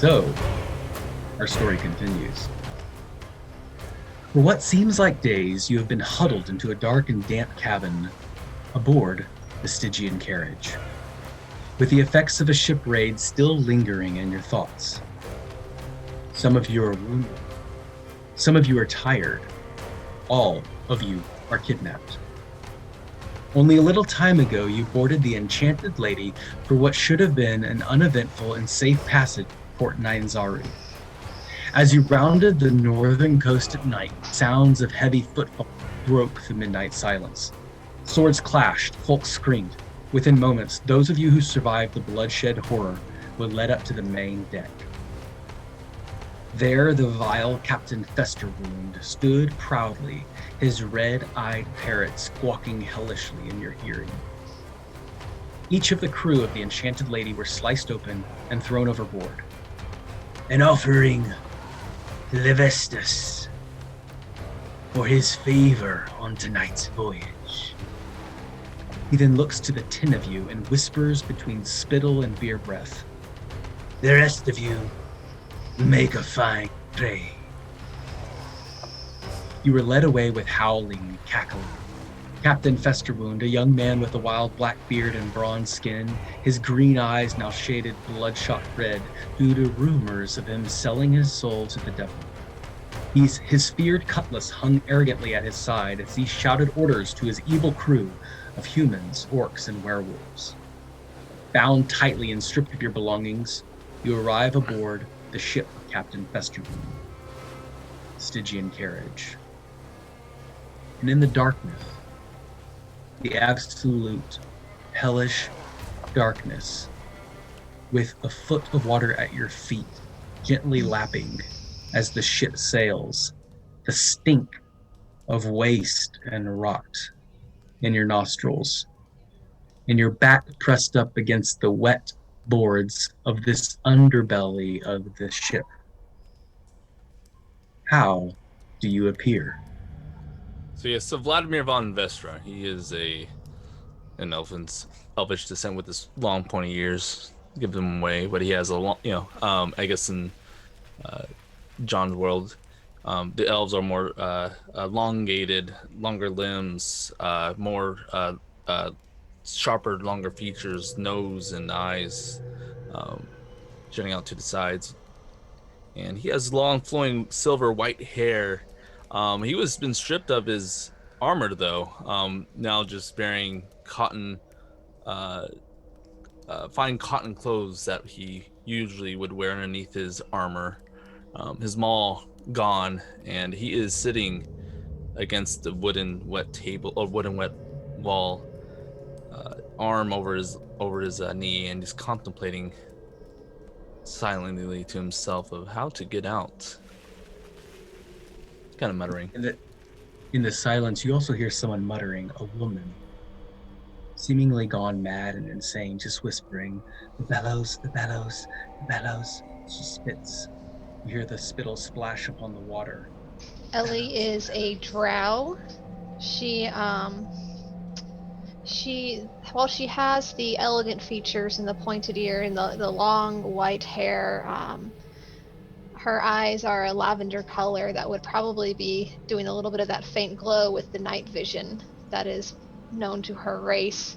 So, our story continues. For what seems like days, you have been huddled into a dark and damp cabin aboard the Stygian Carriage, with the effects of a ship raid still lingering in your thoughts. Some of you are wounded. Some of you are tired. All of you are kidnapped. Only a little time ago, you boarded the Enchanted Lady for what should have been an uneventful and safe passage to Port Nyanzaru. As you rounded the northern coast at night, sounds of heavy footfall broke the midnight silence. Swords clashed, folks screamed. Within moments, those of you who survived the bloodshed horror were led up to the main deck. There, the vile Captain Festerwound stood proudly, his red-eyed parrot squawking hellishly in your hearing. Each of the crew of the Enchanted Lady were sliced open and thrown overboard. An offering to Levestus for his favor on tonight's voyage. He then looks to the 10 of you and whispers between spittle and beer breath. The rest of you make a fine trade. You were led away with howling and cackling. Captain Festerwound, a young man with a wild black beard and bronze skin, his green eyes now shaded bloodshot red due to rumors of him selling his soul to the devil. His feared cutlass hung arrogantly at his side as he shouted orders to his evil crew of humans, orcs, and werewolves. Bound tightly and stripped of your belongings, you arrive aboard the ship of Captain Festerwound, Stygian Carriage. And in the darkness, the absolute hellish darkness, with a foot of water at your feet, gently lapping as the ship sails, the stink of waste and rot in your nostrils, and your back pressed up against the wet boards of this underbelly of the ship. How do you appear? So Vladimir von Vestra, he is an elvish descent with his long pointy ears. Give them away, but he has a long, I guess in uh, John's world, the elves are more elongated, longer limbs, more sharper, longer features, nose and eyes, um, jutting out to the sides. And he has long, flowing silver white hair. He was been stripped of his armor though. Now just wearing cotton, uh, fine cotton clothes that he usually would wear underneath his armor. His maul gone, and he is sitting against the wooden wet table or wooden wet wall, arm over his knee, and he's contemplating silently to himself of how to get out. Kind of muttering. In the silence, you also hear someone muttering, a woman, seemingly gone mad and insane, just whispering, the bellows, the bellows, the bellows. She spits. You hear the spittle splash upon the water. Ellie is a drow. She while she has the elegant features and the pointed ear and the long white hair, her eyes are a lavender color that would probably be doing a little bit of that faint glow with the night vision that is known to her race.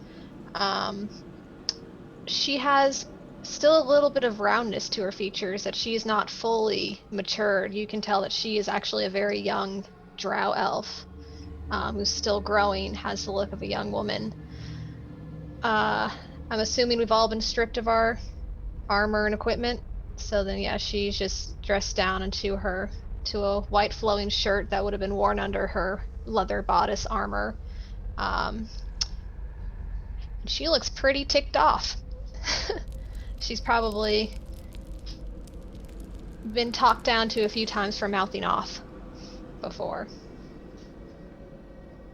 She has still a little bit of roundness to her features, that she is not fully matured. You can tell that she is actually a very young drow elf, who's still growing, has the look of a young woman. I'm assuming we've all been stripped of our armor and equipment. So then, yeah, she's just dressed down into a white flowing shirt that would have been worn under her leather bodice armor. She looks pretty ticked off. She's probably been talked down to a few times for mouthing off before.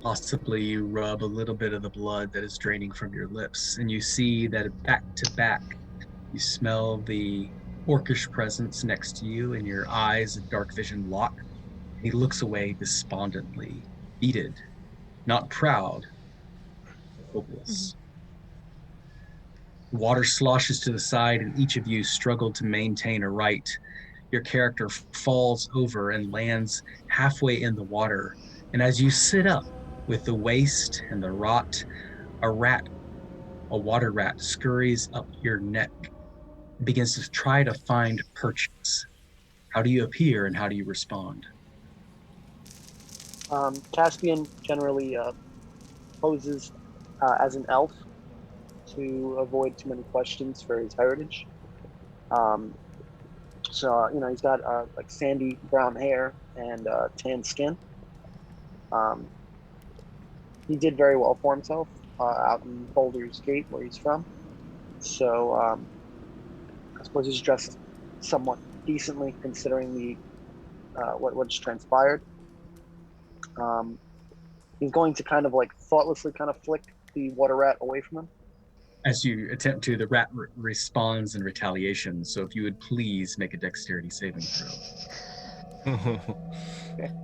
Possibly you rub a little bit of the blood that is draining from your lips, and you see that back to back, you smell the orcish presence next to you, and your eyes of dark vision lock. He looks away despondently, beated, not proud, but hopeless. Water sloshes to the side, and each of you struggle to maintain a right. Your character falls over and lands halfway in the water. And as you sit up with the waste and the rot, a rat, a water rat, scurries up your neck and begins to try to find purchase. How do you appear and how do you respond? Caspian generally poses as an elf to avoid too many questions for his heritage. Um, so he's got like sandy brown hair and tan skin. Um, he did very well for himself out in Boulder's Gate, where he's from. So I suppose he's dressed somewhat decently considering the what's transpired. Um, he's going to kind of like thoughtlessly kind of flick the water rat away from him. As you attempt to, the rat responds in retaliation. So if you would please make a dexterity saving throw.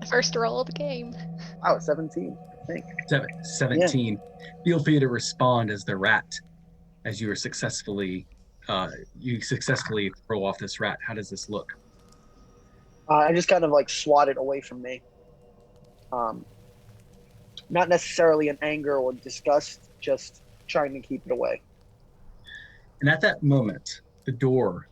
First roll of the game. Oh, 17, I think. 17. Yeah. Feel free to respond as the rat, as you are successfully throw off this rat. How does this look? I just kind of like swat it away from me. Not necessarily in anger or disgust, just trying to keep it away. And at that moment, the door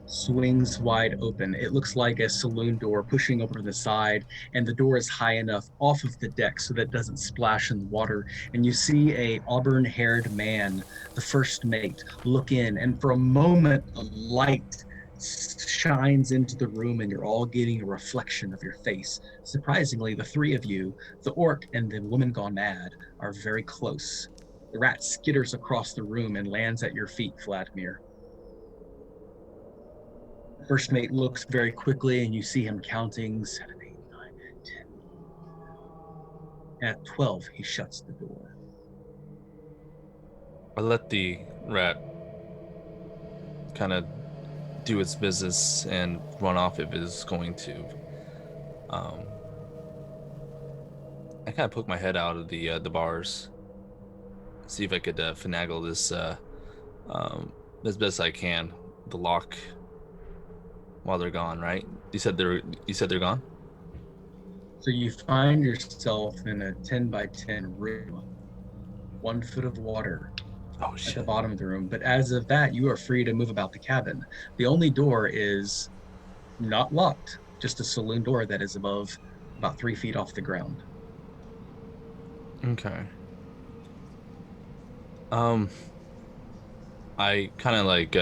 swings wide open. It looks like a saloon door pushing over the side, and the door is high enough off of the deck so that it doesn't splash in the water. And you see a auburn-haired man, the first mate, look in, and for a moment, a light shines into the room, and you're all getting a reflection of your face. Surprisingly, the three of you, the orc and the woman gone mad, are very close. The rat skitters across the room and lands at your feet, Vladimir. First mate looks very quickly, and you see him counting 7, 8, 9, 10. At 12, he shuts the door. I let the rat kind of do its business and run off if it is going to. I kind of poke my head out of the bars, see if I could finagle this as best I can. The lock while they're gone, right? You said they're gone? So you find yourself in a 10 by 10 room, 1 foot of water at the bottom of the room. But as of that, you are free to move about the cabin. The only door is not locked, just a saloon door that is above about 3 feet off the ground. Okay. I kind of like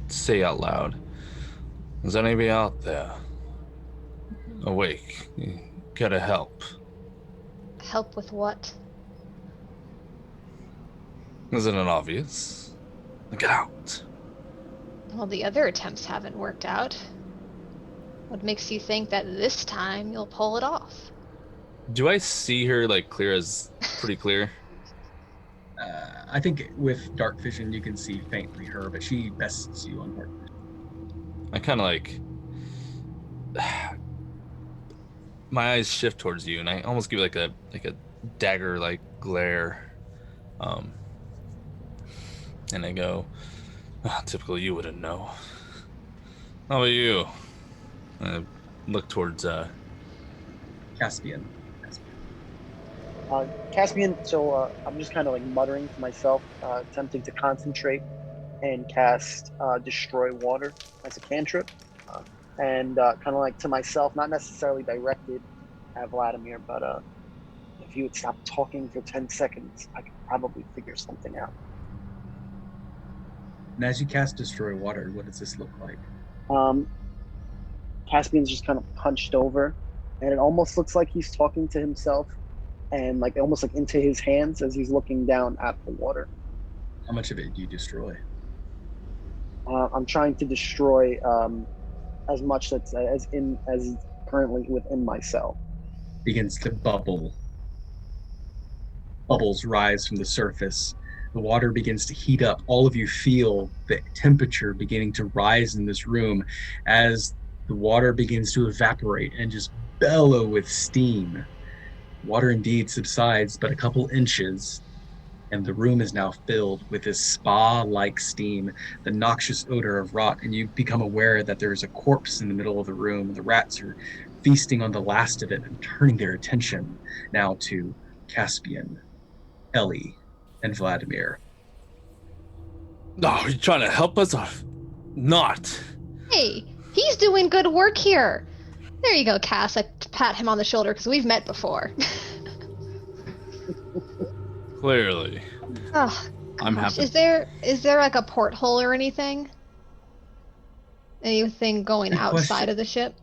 say out loud, is anybody out there awake? You gotta help. Help with what? Isn't it obvious? Get out. Well, the other attempts haven't worked out. What makes you think that this time you'll pull it off? Do I see her like pretty clear? I think with dark vision you can see faintly her, but she bests you on her. I kind of like my eyes shift towards you, and I almost give you like a dagger like glare, and I go, typical you wouldn't know. How about you? And I look towards Caspian. Caspian, so I'm just kind of like muttering to myself, attempting to concentrate and cast Destroy Water as a cantrip. And kind of like to myself, not necessarily directed at Vladimir, but if you would stop talking for 10 seconds, I could probably figure something out. And as you cast Destroy Water, what does this look like? Caspian's just kind of hunched over, and it almost looks like he's talking to himself, and like almost like into his hands as he's looking down at the water. How much of it do you destroy? I'm trying to destroy as much that's as currently within my cell. Begins to bubble. Bubbles rise from the surface. The water begins to heat up. All of you feel the temperature beginning to rise in this room as the water begins to evaporate and just bellow with steam. Water indeed subsides but a couple inches, and the room is now filled with this spa-like steam, the noxious odor of rot, and you become aware that there is a corpse in the middle of the room, and the rats are feasting on the last of it and turning their attention now to Caspian, Ellie, and Vladimir. No, you trying to help us or not? Hey, he's doing good work here. There you go, Cass. I pat him on the shoulder because we've met before. Clearly. Oh, I'm gosh. happy. Is there like a porthole or anything? Anything going Good outside question. of the ship?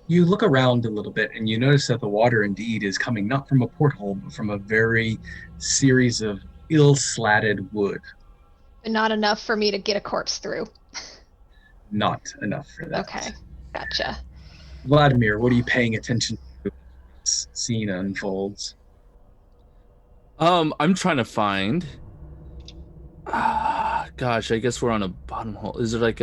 You look around a little bit and you notice that the water indeed is coming not from a porthole, but from a very series of ill-slatted wood. But not enough for me to get a corpse through. Not enough for that. Okay, gotcha. Vladimir, what are you paying attention to as this scene unfolds? I'm trying to find. Gosh, I guess we're on a bottom hole. Is there like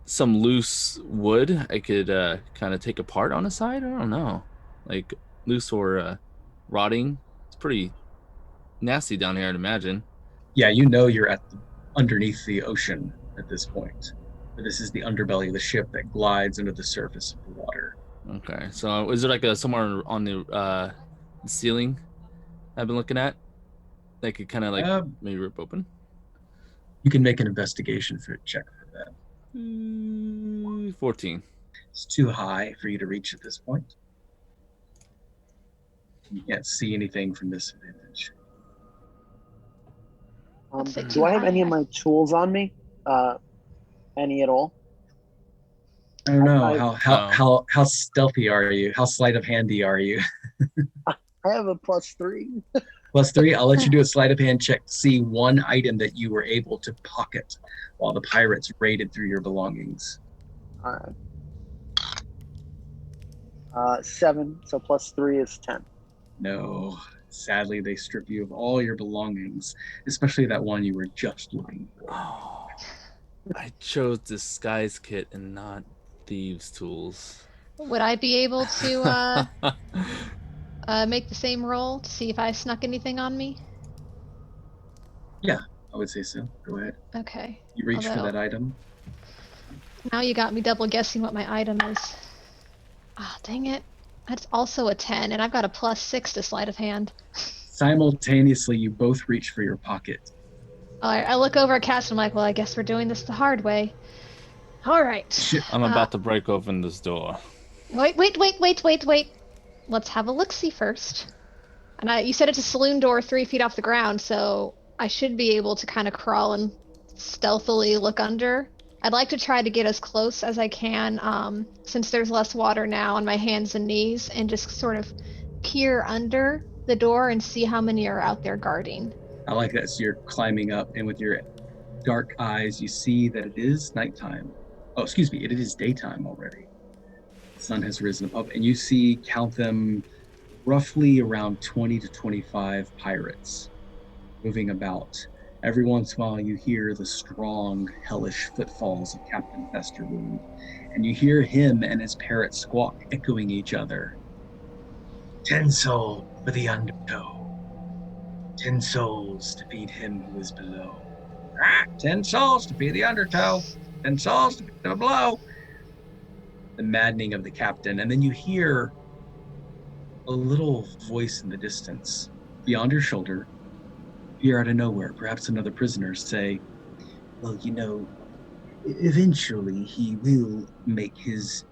some loose wood I could kind of take apart on the side? I don't know, like loose or rotting. It's pretty nasty down here, I'd imagine. Yeah, you know you're underneath the ocean at this point. But this is the underbelly of the ship that glides under the surface of the water. Okay, so is there like somewhere on the ceiling I've been looking at that could kind of like maybe rip open? You can make an investigation check for that. 14. It's too high for you to reach at this point. You can't see anything from this vantage. Do I have any of my tools on me? Any at all? I don't know. How stealthy are you? How sleight of handy are you? I have a +3. +3. I'll let you do a sleight of hand check to see one item that you were able to pocket while the pirates raided through your belongings. All right. 7. So +3 is 10. No. Sadly, they strip you of all your belongings, especially that one you were just looking for. Oh, I chose disguise kit and not thieves' tools. Would I be able to make the same roll to see if I snuck anything on me? Yeah, I would say so. Go ahead. Okay. You reach for that item. Now you got me double guessing what my item is. Ah, dang it. That's also a 10, and I've got a +6 to sleight of hand. Simultaneously, you both reach for your pocket. I look over at Cass and I'm like, well, I guess we're doing this the hard way. All right. I'm about to break open this door. Wait. Let's have a look-see first. And you said it's a saloon door 3 feet off the ground, so I should be able to kind of crawl and stealthily look under. I'd like to try to get as close as I can, since there's less water now on my hands and knees, and just sort of peer under the door and see how many are out there guarding. I like that. So you're climbing up, and with your dark eyes, you see that it is nighttime. Oh, excuse me, it is daytime already. The sun has risen above, and you count them, roughly around 20 to 25 pirates moving about. Every once in a while, you hear the strong, hellish footfalls of Captain Festerwound, and you hear him and his parrot squawk, echoing each other. 10 souls for the undertow. 10 souls to feed him who is below. 10 souls to feed the undertow. 10 souls to feed the below. The maddening of the captain, and then you hear a little voice in the distance, beyond your shoulder. Here out of nowhere, perhaps another prisoner, say, well, eventually he will make his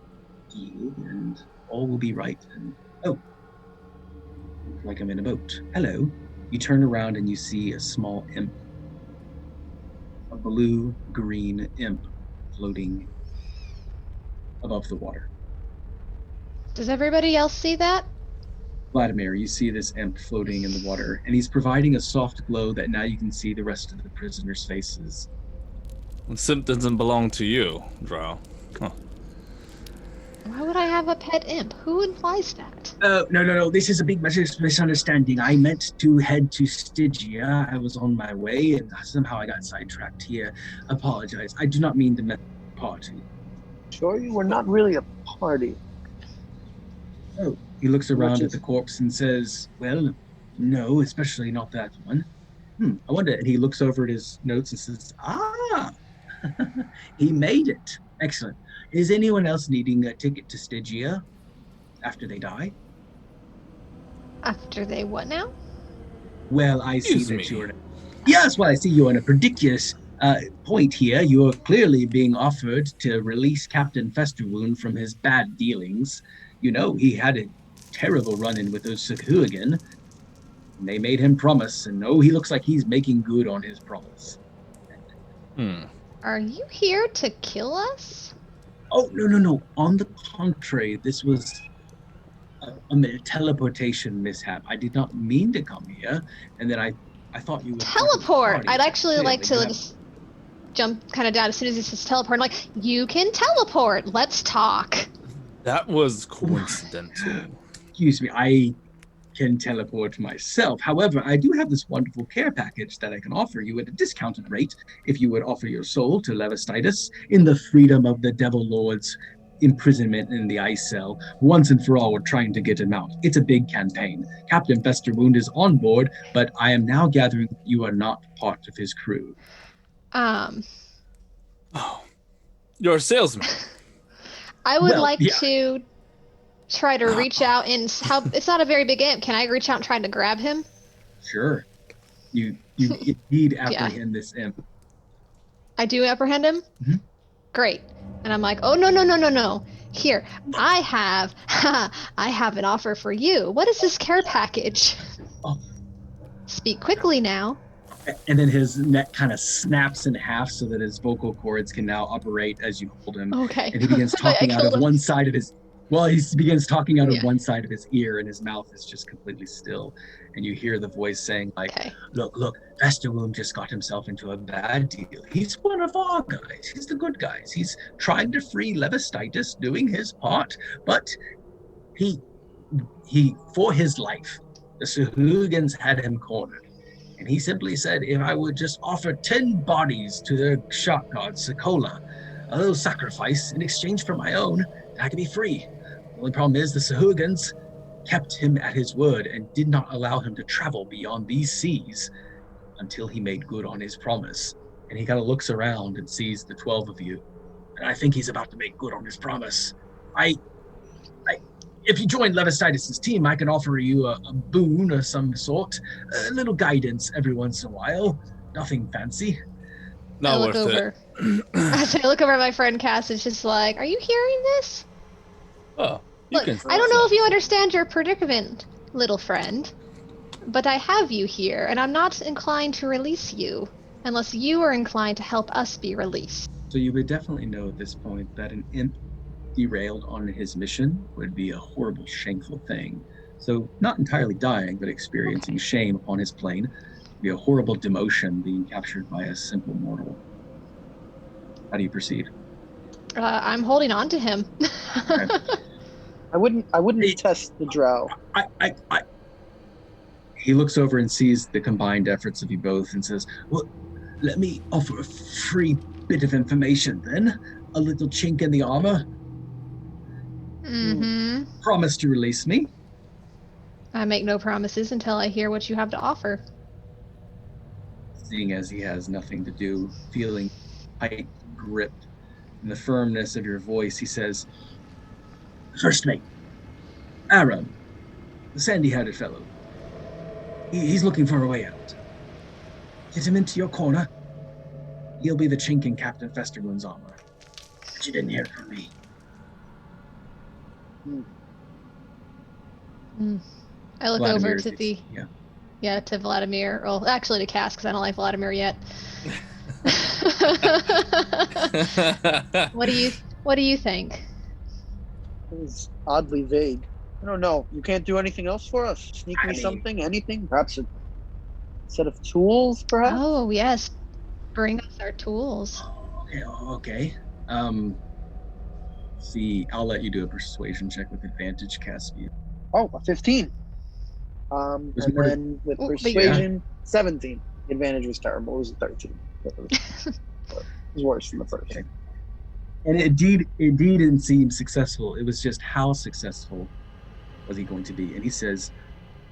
deal and all will be right. And like I'm in a boat. Hello. You turn around and you see a small imp, a blue-green imp floating above the water. Does everybody else see that? Vladimir, you see this imp floating in the water, and he's providing a soft glow that now you can see the rest of the prisoners' faces. This imp doesn't belong to you, Drow. Huh. Why would I have a pet imp? Who implies that? No. This is a big misunderstanding. I meant to head to Stygia. I was on my way, and somehow I got sidetracked here. Apologize. I do not mean to mess with the party. Sure, you were not really a party. Oh, he looks around at the corpse and says, well, No, especially not that one. I wonder. And he looks over at his notes and says, "Ah, he made it. Excellent. Is anyone else needing a ticket to Stygia after they die?" After they what now? Well, I see Excuse that me. you're. Yes, well, I see you're in a prodigious point here. You are clearly being offered to release Captain Festerwound from his bad dealings. You know, he had a terrible run-in with those sahuagin. They made him promise, and oh, he looks like he's making good on his promise. Are you here to kill us? Oh, no, no, no. On the contrary, this was a teleportation mishap. I did not mean to come here, and then I thought you were Teleport! I'd actually Clearly, like to just jump kind of down as soon as he says teleport. I'm like, you can teleport. Let's talk. That was coincidental. Excuse me, I can teleport myself. However, I do have this wonderful care package that I can offer you at a discounted rate if you would offer your soul to Levistitis in the freedom of the Devil Lord's imprisonment in the ice cell. Once and for all, we're trying to get him out. It's a big campaign. Captain Festerwound is on board, but I am now gathering that you are not part of his crew. Um, Oh, you're a salesman. I would Well, like yeah. to try to reach out and it's not a very big imp. Can I reach out and try to grab him? Sure. You indeed apprehend this imp. I do apprehend him? Mhm. Great. And I'm like, oh, no, no, no, no, no. Here, I have an offer for you. What is this care package? Oh. Speak quickly now. And then his neck kind of snaps in half so that his vocal cords can now operate as you hold him. Okay. And he begins talking out of one side of his begins talking out of Yeah. one side of his ear, and his mouth is just completely still. And you hear the voice saying, like, Okay. look, Festerwound just got himself into a bad deal. He's one of our guys. He's the good guys. He's trying to free Levistitis, doing his part, but he for his life, the Sahuagins had him cornered. And he simply said, if I would just offer 10 bodies to their shot god, Sokola, a little sacrifice in exchange for my own, I could be free. The only problem is the Sahuagins kept him at his word and did not allow him to travel beyond these seas until he made good on his promise. And he kind of looks around and sees the 12 of you. And I think he's about to make good on his promise. If you join Levistitis' team, I can offer you a boon of some sort, a little guidance every once in a while. Nothing fancy. Not I look worth over. it. As I look over at my friend Cass, it's just like, are you hearing this? Oh, you Look, can. I don't know if you understand your predicament, little friend, but I have you here, and I'm not inclined to release you unless you are inclined to help us be released. So you would definitely know at this point that an imp derailed on his mission would be a horrible, shameful thing. So not entirely dying, but experiencing shame upon his plane would be a horrible demotion being captured by a simple mortal. How do you proceed? I'm holding on to him. Okay. I wouldn't test the drow. He looks over and sees the combined efforts of you both and says, well, let me offer a free bit of information then. A little chink in the armor. Mm-hmm. Promise to release me. I make no promises until I hear what you have to offer. Seeing as he has nothing to do, feeling tight grip in the firmness of your voice, he says, First mate, Aaron, the sandy-headed fellow. He's looking for a way out. Get him into your corner. He'll be the chink in Captain Festerwound's armor. But you didn't hear from me. I look Vladimir over is to to Vladimir. Well, actually to Cass, because I don't like Vladimir yet. What do you think? It was oddly vague. I don't know. You can't do anything else for us? Sneak me something? Anything? Perhaps a set of tools, perhaps? Oh, yes. Bring us our tools. Okay. See, I'll let you do a persuasion check with advantage, Caspian. Oh, a 15. And then with persuasion, 17. The advantage was terrible. It was a 13. It was worse than the first. Okay. And it didn't seem successful. It was just how successful was he going to be? And he says,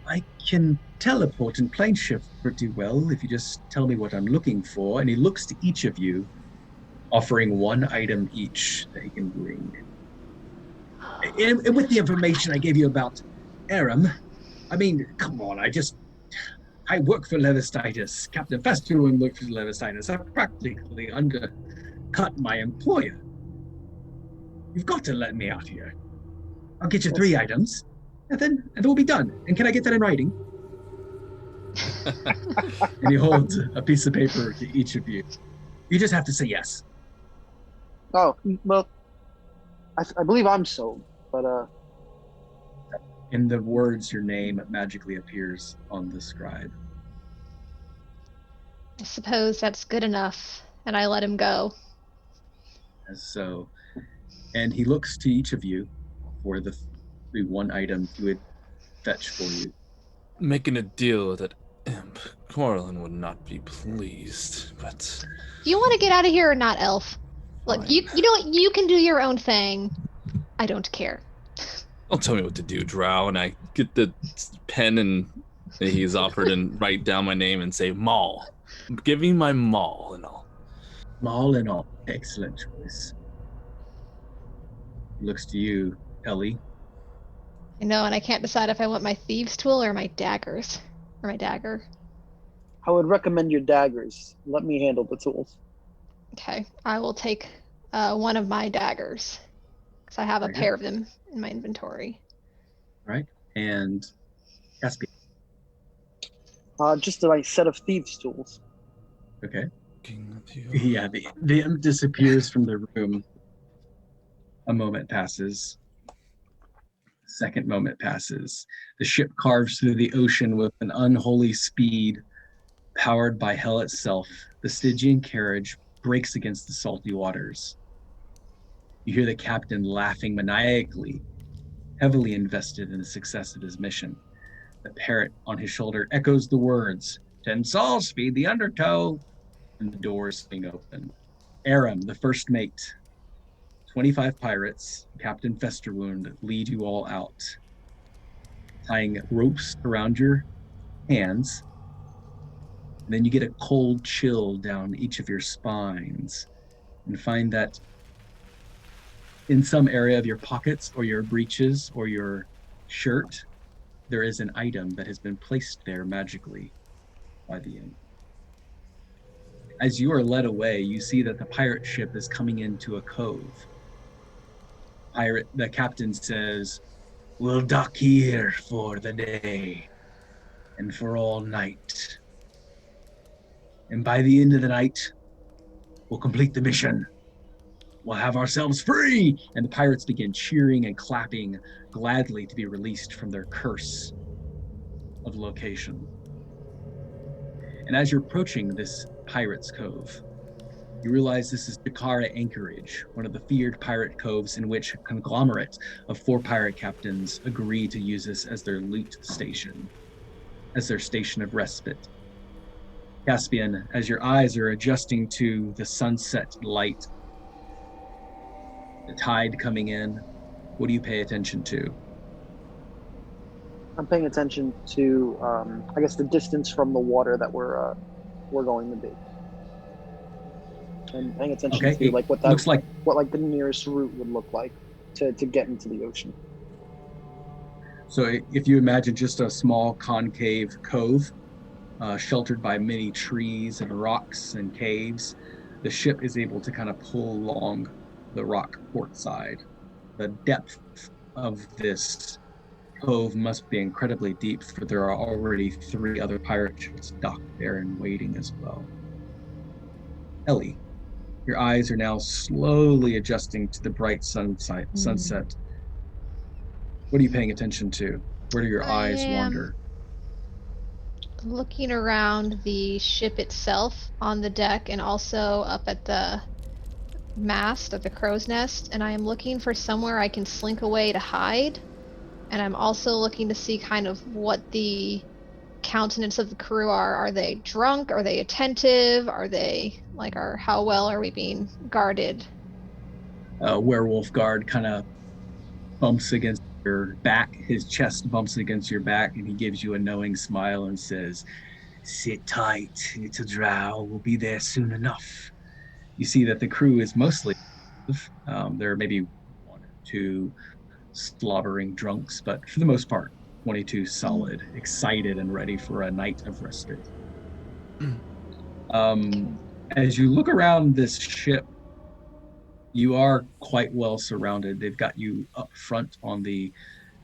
I can teleport and plane shift pretty well if you just tell me what I'm looking for. And he looks to each of you, offering one item each that he can bring. And with the information I gave you about Aram, I mean, come on, I work for Levistitis. Captain Festerwound works for Levistitis. I practically undercut my employer. You've got to let me out here. I'll get you 3 items, and then we'll be done. And can I get that in writing? And he holds a piece of paper to each of you. You just have to say yes. Oh, well, I believe I'm sold, but In the words, your name magically appears on the scribe. I suppose that's good enough, and I let him go. So, and he looks to each of you for the one item he would fetch for you. Making a deal with that imp, Corlin would not be pleased, but... Do you want to get out of here or not, Elf? Look, Fine. you know what? You can do your own thing. I don't care. Don't tell me what to do, Drow. And I get the pen and that he's offered and write down my name and say Maul. Give me my Maul and all. All in all, excellent choice. He looks to you, Ellie. I know, and I can't decide if I want my thieves' tool or my daggers. Or my dagger. I would recommend your daggers. Let me handle the tools. Okay, I will take one of my daggers. Because I have a Very good. pair of them in my inventory. All right, and Caspian. Just a nice set of thieves' tools. Okay. Yeah, the imp disappears from the room. A moment passes. Second moment passes. The ship carves through the ocean with an unholy speed, powered by hell itself. The Stygian Carriage breaks against the salty waters. You hear the captain laughing maniacally, heavily invested in the success of his mission. The parrot on his shoulder echoes the words, 10 souls, speed the undertow, and the doors swing open. Aram, the first mate, 25 pirates, Captain Festerwound lead you all out, tying ropes around your hands. And then you get a cold chill down each of your spines and find that in some area of your pockets or your breeches or your shirt, there is an item that has been placed there magically by the imp. As you are led away, you see that the pirate ship is coming into a cove. The captain says, "We'll dock here for the day and for all night. And by the end of the night, we'll complete the mission. We'll have ourselves free!" And the pirates begin cheering and clapping gladly to be released from their curse of location. And as you're approaching this pirate's cove, you realize this is Jakara Anchorage, one of the feared pirate coves in which a conglomerate of 4 pirate captains agree to use this as their loot station, as their station of respite. Caspian, as your eyes are adjusting to the sunset light, the tide coming in, what do you pay attention to? I'm paying attention to, I guess, the distance from the water that we're going to be, and paying attention to like what the nearest route would look like to get into the ocean. So if you imagine just a small concave cove, sheltered by many trees and rocks and caves, the ship is able to kind of pull along the rock port side. The depth of this cove must be incredibly deep, for there are already 3 other pirate ships docked there and waiting as well. Ellie, your eyes are now slowly adjusting to the bright sunset. What are you paying attention to? Where do your eyes wander? Looking around the ship itself on the deck and also up at the mast of the crow's nest, and I am looking for somewhere I can slink away to hide. And I'm also looking to see kind of what the countenance of the crew are. Are they drunk? Are they attentive? Are they how well are we being guarded? Werewolf guard kind of bumps against Your back, his chest bumps against your back, and he gives you a knowing smile and says, "Sit tight, little drow. We'll be there soon enough." You see that the crew is mostly, there are maybe one or two slobbering drunks, but for the most part, 22 solid, excited and ready for a night of respite. As you look around this ship, you are quite well surrounded. They've got you up front on the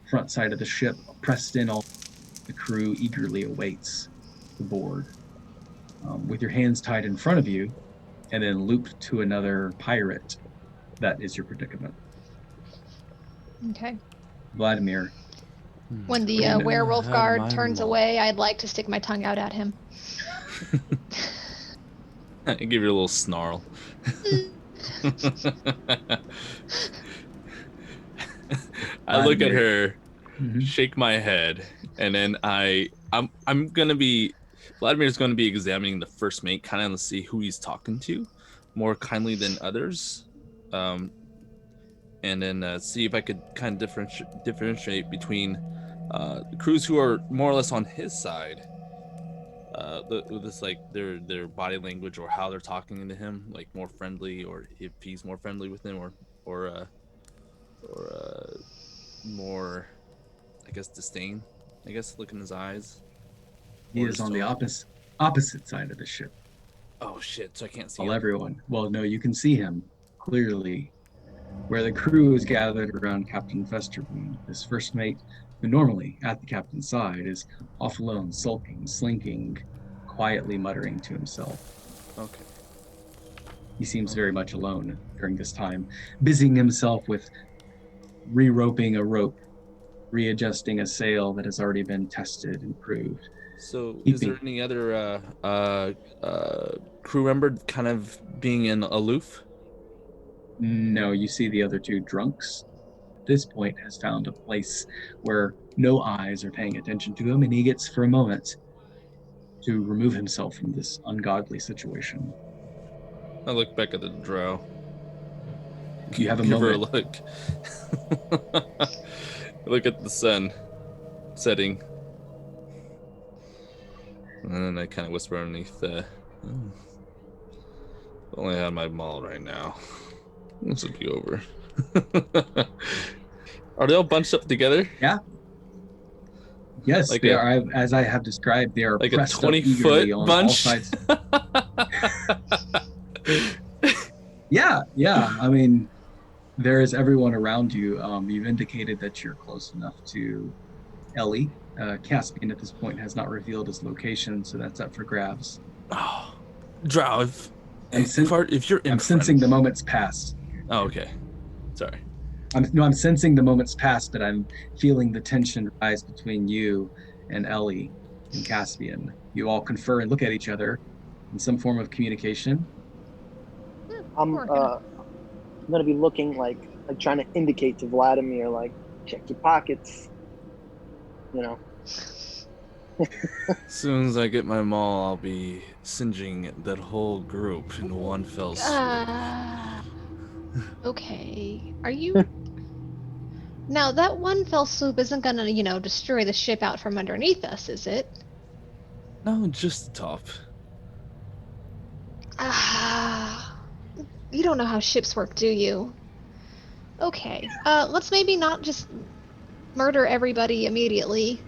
front side of the ship, pressed in. All the crew eagerly awaits the board, with your hands tied in front of you, and then looped to another pirate. That is your predicament. Okay. Vladimir. When the You know werewolf how to guard mine turns them all. away, I'd like to stick my tongue out at him. I give you a little snarl. I look at her, shake my head, and then I'm gonna be Vladimir's gonna be examining the first mate, kind of to see who he's talking to, more kindly than others, and then see if I could kind of differentiate between the crews who are more or less on his side. This like their body language or how they're talking to him, like more friendly, or if he's more friendly with them, or more, I guess, disdain. I guess look in his eyes. He Or is on the just opposite side of the ship. oh shit! So I can't see While him. everyone, well, no, you can see him clearly. Where the crew is gathered around Captain Festerwound, his first mate, who normally at the captain's side is off alone, sulking, slinking, quietly muttering to himself. Okay. He seems very much alone during this time, busying himself with re-roping a rope, readjusting a sail that has already been tested and proved. So is there any other crew member kind of being in aloof? No, you see the other two drunks. At this point has found a place where no eyes are paying attention to him, and he gets for a moment to remove himself from this ungodly situation. I look back at the drow. You have a Give her a moment. look. Look at the sun setting. And then I kind of whisper underneath, if only I had my maul right now. This would be over. Are they all bunched up together? Yeah. Yes, Like they are. As I have described, they are like a pressed up eagerly 20-foot on all bunch? sides. Yeah. I mean, there is everyone around you. You've indicated that you're close enough to Ellie. Caspian at this point has not revealed his location, so that's up for grabs. Oh, Drow, I'm if you're in sensing the moments pass. Oh, okay. Sorry. I'm sensing the moments pass, but I'm feeling the tension rise between you and Ellie and Caspian. You all confer and look at each other in some form of communication. I'm gonna be looking like trying to indicate to Vladimir, like, check your pockets, you know. As soon as I get my maul, I'll be singeing that whole group in one fell swoop. Okay. Are you... Now, that one fell swoop isn't gonna, destroy the ship out from underneath us, is it? No, just the top. You don't know how ships work, do you? Okay. Let's maybe not just murder everybody immediately.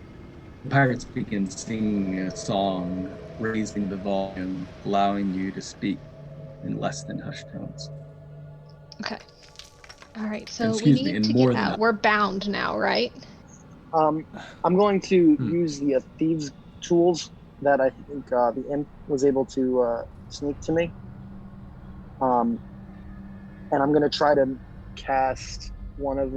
The pirates begin singing a song, raising the volume, allowing you to speak in less than hushed tones. Okay. All right. So Excuse we me, need in to more get than out. that. We're bound now, right? I'm going to use the thieves' tools that I think the imp was able to sneak to me. And I'm going to try to cast one of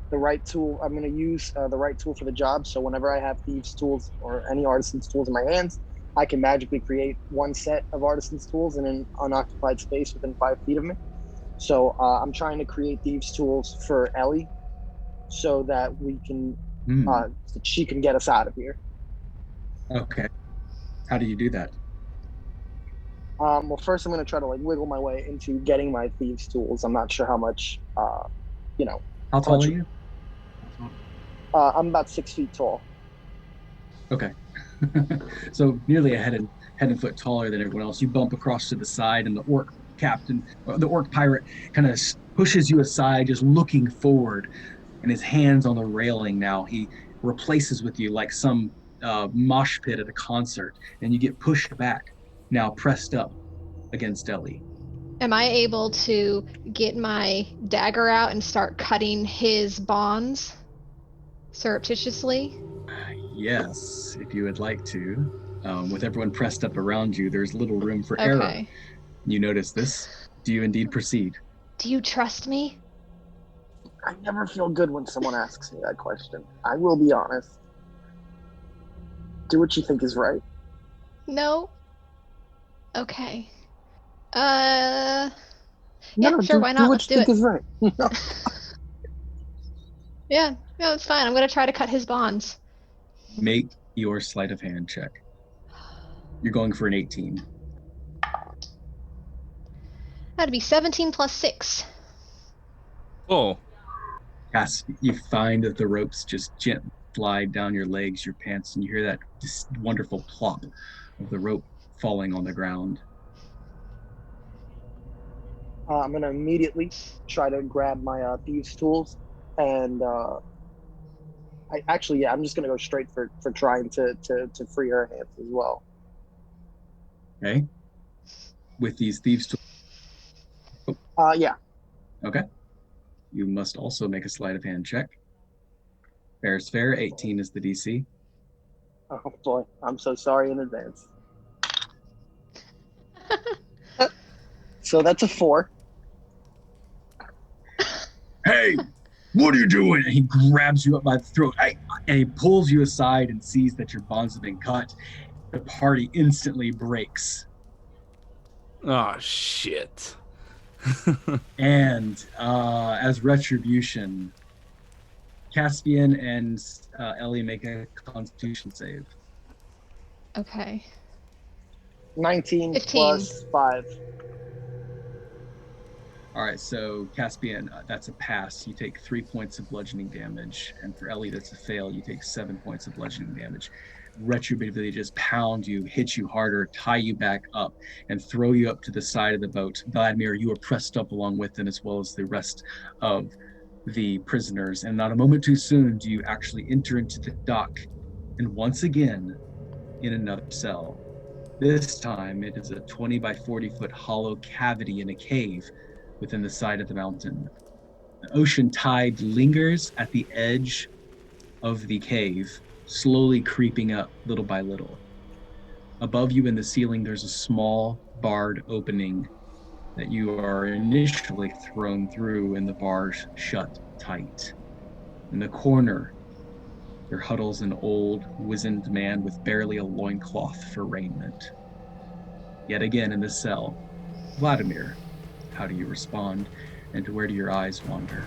the right tool. I'm going to use the right tool for the job. So whenever I have thieves' tools or any artisan's tools in my hands, I can magically create one set of artisan's tools in an unoccupied space within 5 feet of me. So I'm trying to create thieves' tools for Ellie so that we can, that she can get us out of here. Okay. How do you do that? Well, first I'm going to try to wiggle my way into getting my thieves' tools. I'm not sure how much, How tall are about you? I'm about 6 feet tall. Okay. So nearly a head and foot taller than everyone else. You bump across to the side, and the orc captain, or the orc pirate, kind of pushes you aside, just looking forward, and his hands on the railing now. He replaces with you like some mosh pit at a concert, and you get pushed back, now pressed up against Ellie. Am I able to get my dagger out and start cutting his bonds surreptitiously? Yes, if you would like to. With everyone pressed up around you, there's little room for error. Okay. You notice this? Do you indeed proceed? Do you trust me? I never feel good when someone asks me that question. I will be honest. Do what you think is right. No? Okay. No, Yeah, no, sure, why do not? what Let's you do think it. is right. Yeah, no, it's fine. I'm gonna try to cut his bonds. Make your sleight of hand check. You're going for an 18. That'd be 17 plus 6. Oh, Yes, you find that the ropes just gently slide down your legs, your pants, and you hear that just wonderful plop of the rope falling on the ground. I'm going to immediately try to grab my thieves' tools. And I'm just going to go straight for trying to free her hands as well. Okay? With these thieves' tools. Yeah. Okay. You must also make a sleight of hand check. Fair is fair. 18 is the DC. Oh, boy. I'm so sorry in advance. So that's a 4. Hey, what are you doing? And he grabs you up by the throat, and he pulls you aside and sees that your bonds have been cut. The party instantly breaks. oh shit. And as retribution, Caspian and Ellie make a Constitution save. Okay. 19 15. plus 5. All right, so Caspian, that's a pass. You take 3 points of bludgeoning damage, and for Ellie, that's a fail. You take 7 points of bludgeoning damage. Retributively, just pound you, hit you harder, tie you back up, and throw you up to the side of the boat. Vladimir, you are pressed up along with them, as well as the rest of the prisoners. And not a moment too soon do you actually enter into the dock, and once again, in another cell. This time, it is a 20 by 40 foot hollow cavity in a cave within the side of the mountain. The ocean tide lingers at the edge of the cave, slowly creeping up little by little. Above you in the ceiling, there's a small barred opening that you are initially thrown through, and the bars shut tight. In the corner, there huddles an old, wizened man with barely a loincloth for raiment. Yet again in the cell, Vladimir, how do you respond, and to where do your eyes wander?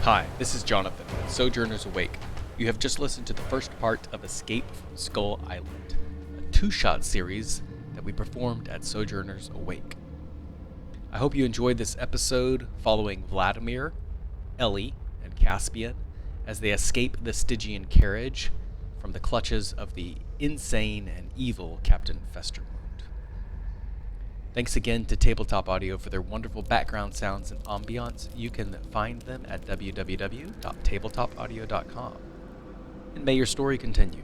Hi, this is Jonathan with Sojourners Awake. You have just listened to the first part of Escape from Skull Island, a two-shot series that we performed at Sojourners Awake. I hope you enjoyed this episode following Vladimir, Ellie, and Caspian as they escape the Stygian Carriage from the clutches of the insane and evil Captain Festerwound. Thanks again to Tabletop Audio for their wonderful background sounds and ambiance. You can find them at www.tabletopaudio.com. And may your story continue.